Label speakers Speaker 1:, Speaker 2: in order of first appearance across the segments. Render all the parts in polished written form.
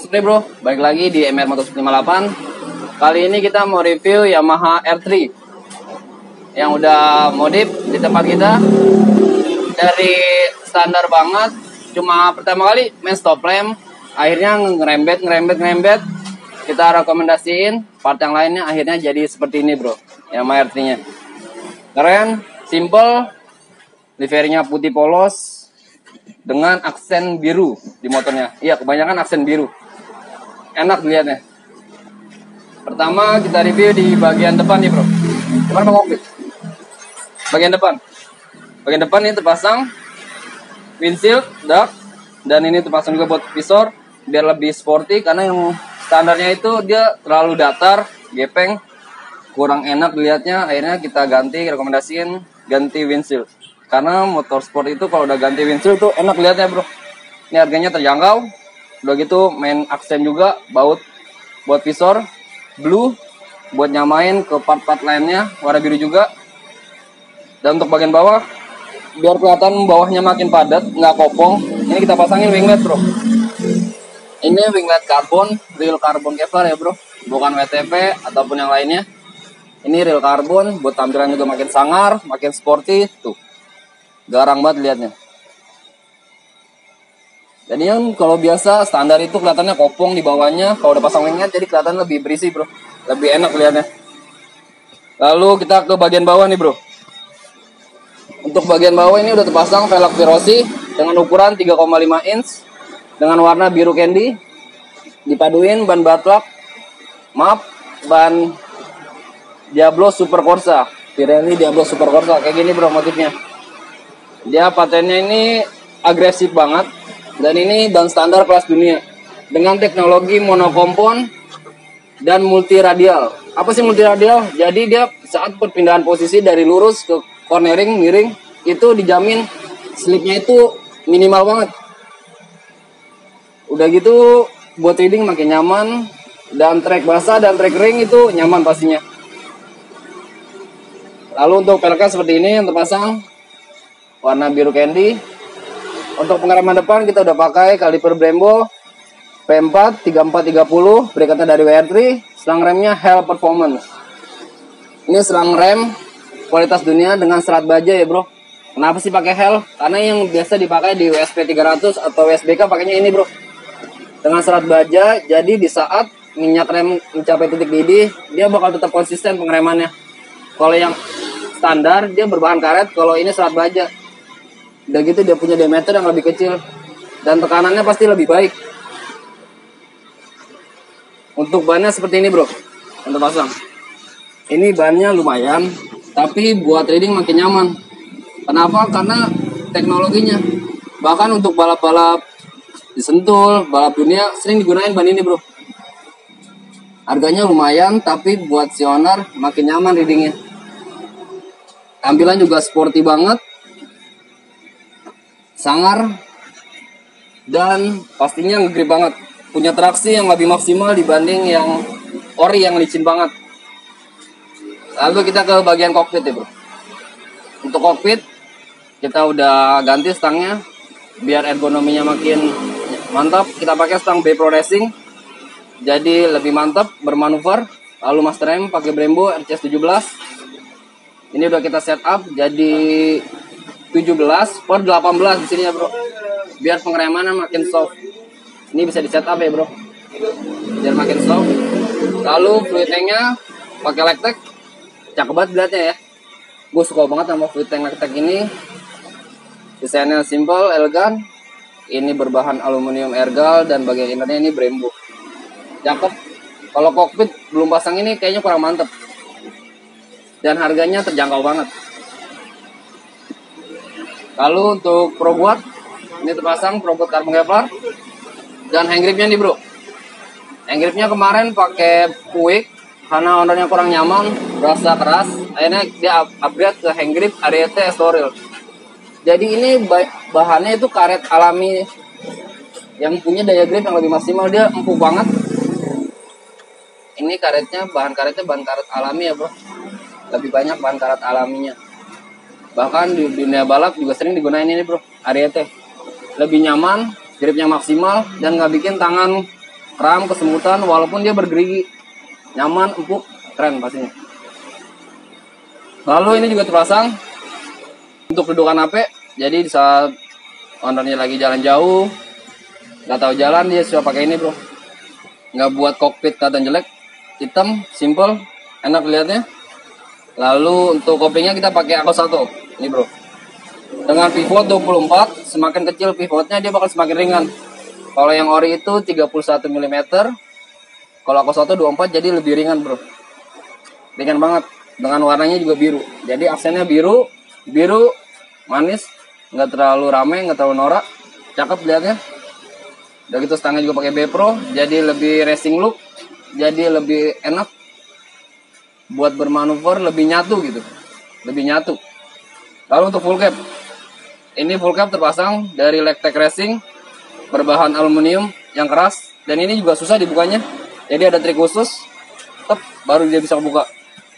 Speaker 1: What's up nih bro, balik lagi di MR Motorsport 58. Kali ini kita mau review Yamaha R3 yang udah modif di tempat kita. Dari standar banget, cuma pertama kali main stop lamp, akhirnya ngerembet. Kita rekomendasiin part yang lainnya, akhirnya jadi seperti ini bro, Yamaha R3 nya keren, simple, liverinya putih polos dengan aksen biru di motornya. Iya, kebanyakan aksen biru. Enak dilihatnya. Pertama kita review di bagian depan nih bro. Depan apa kokpit? Bagian depan. Bagian depan ini terpasang windshield, dak, dan ini terpasang juga buat visor biar lebih sporty, karena yang standarnya itu dia terlalu datar, gepeng, kurang enak dilihatnya. Akhirnya kita rekomendasiin ganti windshield. Karena motor sport itu kalau udah ganti windshield tuh enak lihatnya bro. Ini harganya terjangkau. Udah gitu main aksen juga, baut buat visor, blue buat nyamain ke part-part lainnya, warna biru juga. Dan untuk bagian bawah, biar kelihatan bawahnya makin padat, nggak kopong, ini kita pasangin winglet bro. Ini winglet karbon, real karbon Kevlar ya bro, bukan WTP ataupun yang lainnya. Ini real karbon, buat tampilan juga makin sangar, makin sporty tuh. Garang banget liatnya. Jadi yang kalau biasa standar itu kelihatannya kopong di bawahnya, kalau udah pasang winglet jadi kelihatan lebih berisi bro, lebih enak liatnya. Lalu kita ke bagian bawah nih bro. Untuk bagian bawah ini udah terpasang velg Veloci dengan ukuran 3,5 inch dengan warna biru candy, dipaduin ban Batlak, ban Diablo Super Corsa, Pirelli Diablo Super Corsa kayak gini bro motifnya. Dia patennya ini agresif banget, dan ini ban standar kelas dunia dengan teknologi monokompon dan multi radial. Apa sih multi radial? Jadi dia saat perpindahan posisi dari lurus ke cornering, miring, itu dijamin slipnya itu minimal banget. Udah gitu buat riding makin nyaman, dan trek basah dan trek kering itu nyaman pastinya. Lalu untuk peleknya seperti ini yang terpasang warna biru candy. Untuk pengereman depan kita udah pakai kaliper Brembo P4 3430, berekatnya dari WR3. Selang remnya Hell Performance. Ini selang rem kualitas dunia dengan serat baja ya bro. Kenapa sih pakai Hell? Karena yang biasa dipakai di WSP 300 atau WSBK pakainya ini bro, dengan serat baja. Jadi di saat minyak rem mencapai titik didih, dia bakal tetap konsisten pengeremannya. Kalau yang standar dia berbahan karet, kalau ini serat baja. Udah gitu dia punya diameter yang lebih kecil, dan tekanannya pasti lebih baik. Untuk bannya seperti ini bro, untuk pasang. Ini bannya lumayan, tapi buat riding makin nyaman. Kenapa? Karena teknologinya. Bahkan untuk balap-balap di Sentul, balap dunia sering digunain ban ini bro. Harganya lumayan, tapi buat si owner makin nyaman ridingnya. Tampilan juga sporty banget, sangar, dan pastinya ngegrip banget. Punya traksi yang lebih maksimal dibanding yang ori yang licin banget. Lalu kita ke bagian kokpit ya bro. Untuk kokpit kita udah ganti stangnya biar ergonominya makin mantap. Kita pakai stang B Pro Racing, jadi lebih mantap bermanuver. Lalu master rem pakai Brembo RCS 17. Ini udah kita setup jadi 17/18 di sini ya bro, biar pengeremannya makin soft. Ini bisa di setup ya bro, biar makin soft. Lalu fluid tanknya pakai Lectec, cakep banget dilihatnya ya. Gue suka banget sama fluid tank Lectec ini. Desainnya simple, elegan. Ini berbahan aluminium ergal, dan bagian innernya ini Brembo. Cakep. Kalau kokpit belum pasang ini kayaknya kurang mantep, dan harganya terjangkau banget. Lalu untuk ProBoard, ini terpasang ProBoard karbon Kevlar, dan hand gripnya nih bro. Hand gripnya kemarin pakai Puig karena ownernya kurang nyaman, berasa keras. Akhirnya dia upgrade ke hand grip Ariete Estoril. Jadi ini bahannya itu karet alami yang punya daya grip yang lebih maksimal, dia empuk banget. Ini karetnya, bahan karet alami ya bro. Lebih banyak bahan karet alaminya. Bahkan di dunia balap juga sering digunain ini bro, Ariete. Lebih nyaman, gripnya maksimal, dan nggak bikin tangan kram, kesemutan, walaupun dia bergerigi, nyaman, empuk, keren pastinya. Lalu ini juga terpasang untuk dudukan HP, jadi di saat ownernya lagi jalan jauh, nggak tahu jalan, dia suka pakai ini bro. Nggak buat kokpit kelihatan jelek, hitam, simple, enak dilihatnya. Lalu untuk koplingnya kita pakai Akos 1, ini bro. Dengan pivot 24, semakin kecil pivotnya dia bakal semakin ringan. Kalau yang ori itu 31 mm, kalau Akos 1 24 jadi lebih ringan bro. Ringan banget, dengan warnanya juga biru. Jadi aksennya biru, manis, nggak terlalu rame, nggak terlalu norak, cakep lihatnya. Udah gitu stangnya juga pakai B Pro, jadi lebih racing look, jadi lebih enak buat bermanuver, lebih nyatu gitu, lebih nyatu. Lalu untuk full cap, ini full cap terpasang dari Lectec Racing berbahan aluminium yang keras, dan ini juga susah dibukanya. Jadi ada trik khusus, baru dia bisa buka.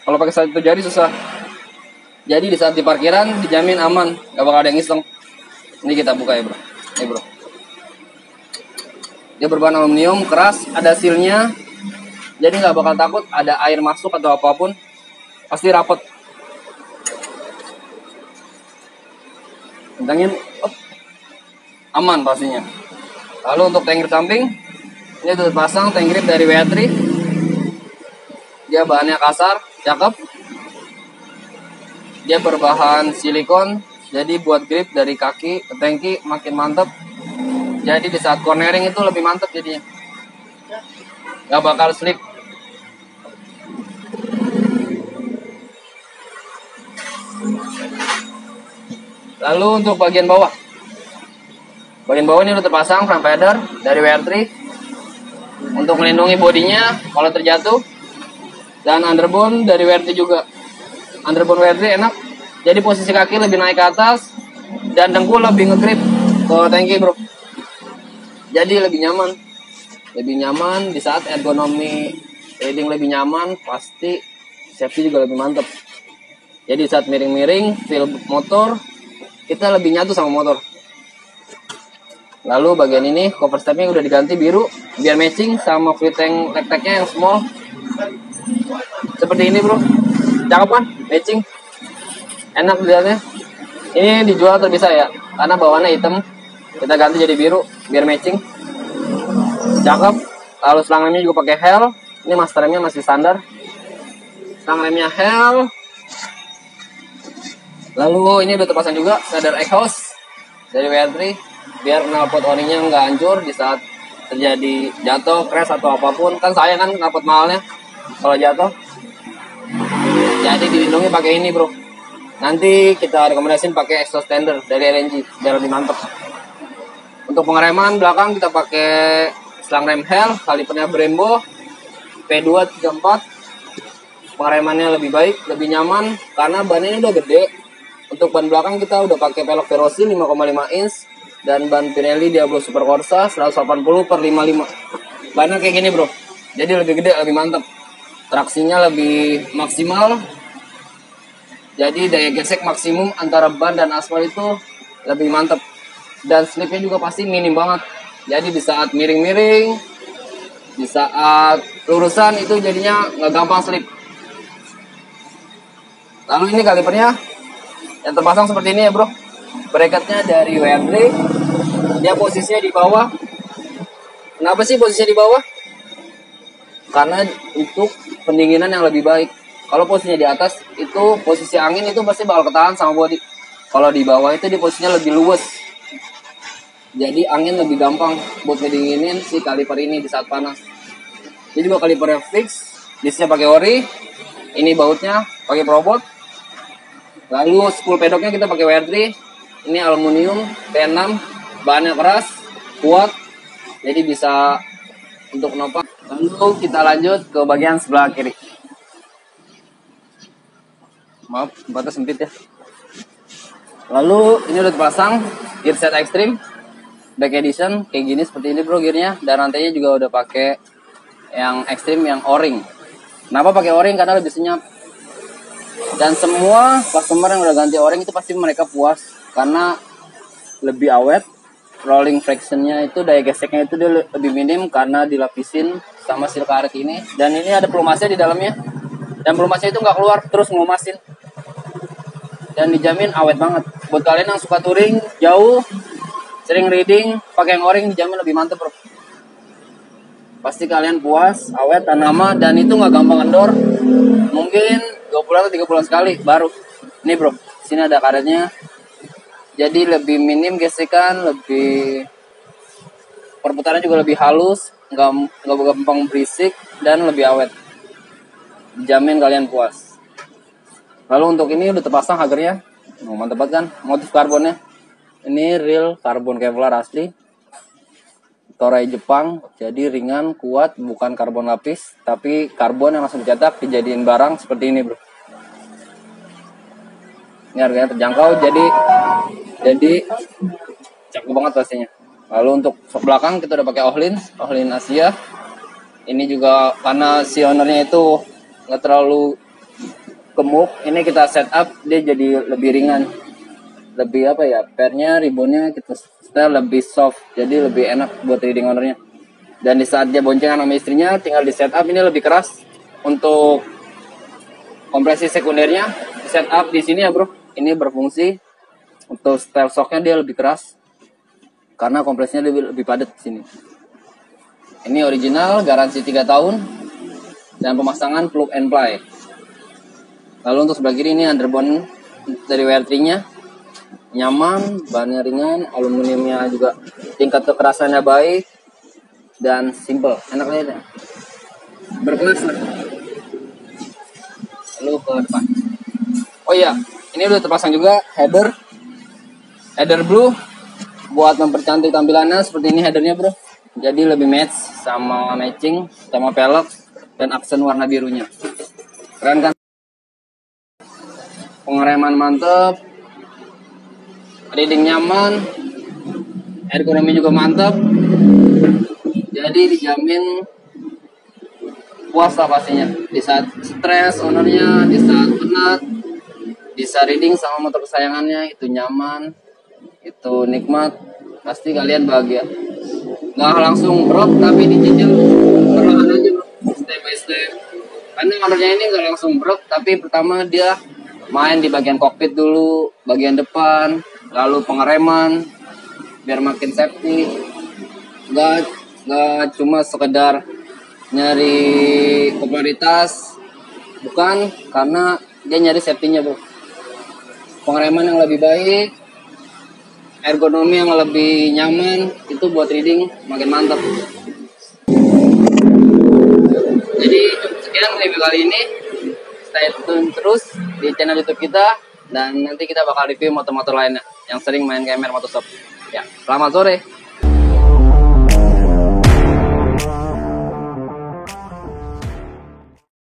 Speaker 1: Kalau pakai satu jari susah. Jadi di saat di parkiran dijamin aman, gak bakal ada yang iseng. Ini kita buka ya bro, ini bro. Dia berbahan aluminium keras, ada sealnya, jadi nggak bakal takut ada air masuk atau apapun, pasti rapet. Tentangin, aman pastinya. Lalu untuk tank grip samping, ini tuh pasang tank grip dari WA3. Dia bahannya kasar, cakep. Dia berbahan silikon, jadi buat grip dari kaki ke tangki makin mantap. Jadi di saat cornering itu lebih mantap jadinya, nggak bakal slip. Lalu untuk bagian bawah ini udah terpasang front feather dari WR3 untuk melindungi bodinya kalau terjatuh, dan underbone dari WR3 juga. Underbone WR3 enak, jadi posisi kaki lebih naik ke atas dan dengkul lebih ngegrip ke tangki bro. Jadi lebih nyaman di saat ergonomi riding lebih nyaman, pasti safety juga lebih mantap. Jadi saat miring-miring, feel motor, kita lebih nyatu sama motor. Lalu bagian ini cover stepnya udah diganti biru, biar matching sama fluid tank Lectec-nya yang small. Seperti ini bro, cakep kan? Matching, enak dilihatnya. Ini dijual terbisa ya, karena bawaannya hitam, kita ganti jadi biru, biar matching. Cakep. Lalu selang remnya juga pakai Hell. Ini master remnya masih standar. Selang remnya Hell. Lalu ini udah terpasang juga sadar exhaust dari WR3, biar knalpot orinya nggak hancur di saat terjadi jatuh, crash atau apapun. Kan sayang kan knalpot mahalnya kalau jatuh. Jadi dilindungi pakai ini bro. Nanti kita rekomendasiin pakai exhaust tender dari LNG biar lebih mantap. Untuk pengereman belakang kita pakai selang rem Hell, kalipernya Brembo P234. Pengeremannya lebih baik, lebih nyaman karena bannya udah gede. Untuk ban belakang kita udah pakai pelek Verosil 5,5 inch dan ban Pirelli Diablo Super Corsa 180/55. Bannya kayak gini bro, jadi lebih gede, lebih mantap. Traksinya lebih maksimal, jadi daya gesek maksimum antara ban dan aspal itu lebih mantap. Dan slipnya juga pasti minim banget. Jadi di saat miring-miring, di saat lurusan itu jadinya nggak gampang slip. Lalu ini kalipernya yang terpasang seperti ini ya bro. Bracketnya dari WR3. Dia posisinya di bawah. Kenapa sih posisinya di bawah? Karena untuk pendinginan yang lebih baik. Kalau posisinya di atas, itu posisi angin itu pasti bakal ketahan sama bodi. Kalau di bawah itu di posisinya lebih luwes. Jadi angin lebih gampang buat ngedinginin si kaliper ini di saat panas. Ini juga kalipernya fix, disnya pakai ori, ini bautnya pakai probot. Lalu spool pedoknya kita pakai WR3, ini aluminium T6, bahannya keras, kuat, jadi bisa untuk nopak. Lalu kita lanjut ke bagian sebelah kiri. Maaf, tempatnya sempit ya. Lalu ini udah terpasang gear set Extreme Back Edition kayak gini, seperti ini bro gearnya, dan rantainya juga udah pakai yang Extreme yang O-ring. Kenapa pakai O-ring? Karena lebih senyap. Dan semua customer yang udah ganti O-ring itu pasti mereka puas karena lebih awet, rolling frictionnya itu, daya geseknya itu dia lebih minim karena dilapisin sama seal karet ini. Dan ini ada pelumasnya di dalamnya, dan pelumasnya itu nggak keluar terus ngumasin, dan dijamin awet banget. Buat kalian yang suka touring jauh, sering reading, pakai yang O-ring dijamin lebih mantep bro. Pasti kalian puas, awet, tahan lama, dan itu nggak gampang kendor. Mungkin 2 bulan atau 3 bulan sekali baru. Ini bro, sini ada karetnya. Jadi lebih minim gesekan, lebih perputarannya juga lebih halus, nggak gampang berisik, dan lebih awet. Dijamin kalian puas. Lalu untuk ini udah terpasang hagernya, mantep banget kan? Motif karbonnya, ini real karbon Kevlar asli. Toray Jepang, jadi ringan, kuat, bukan karbon lapis, tapi karbon yang langsung dicetak dijadiin barang seperti ini bro. Ini harganya terjangkau, jadi cakep banget pastinya. Lalu untuk sok belakang kita udah pakai Ohlin Asia. Ini juga karena si ownernya itu nggak terlalu gemuk, ini kita setup dia jadi lebih ringan, lebih apa ya, pairnya, ribbonnya kita setel lebih soft, jadi lebih enak buat reading ownernya. Dan di saat dia boncengan sama istrinya tinggal di setup ini lebih keras. Untuk kompresi sekundernya di setup di sini ya bro, ini berfungsi untuk setel shocknya dia lebih keras karena kompresinya lebih padat di sini. Ini original, garansi 3 tahun, dan pemasangan plug and play. Lalu untuk sebelah kiri ini underbone dari WR3-nya, nyaman, bahannya ringan, aluminiumnya juga tingkat kekerasannya baik, dan simple, enak lihatnya, berkelas lah. Lalu ke depan, oh iya, ini udah terpasang juga header blue buat mempercantik tampilannya. Seperti ini headernya bro, jadi lebih matching sama pelek dan aksen warna birunya, keren kan? Pengereman mantep, reading nyaman, ergonomi juga mantap, jadi dijamin puas lah pastinya. Di saat stres ownernya, di saat penat, bisa reading sama motor kesayangannya, itu nyaman, itu nikmat, pasti kalian bahagia. Nggak langsung brok, tapi dicicil perlahan aja bro, step by step. Karena ownernya ini nggak langsung brok, tapi pertama dia main di bagian kokpit dulu, bagian depan, lalu pengereman biar makin safety. Nggak cuma sekedar nyari popularitas, bukan, karena dia nyari safety-nya bro. Pengereman yang lebih baik, ergonomi yang lebih nyaman, itu buat reading makin mantap. Jadi sekian review kali ini. Stay tune terus di channel YouTube kita, dan nanti kita bakal review motor-motor lainnya yang sering main KMR Motorshop. Ya, selamat sore.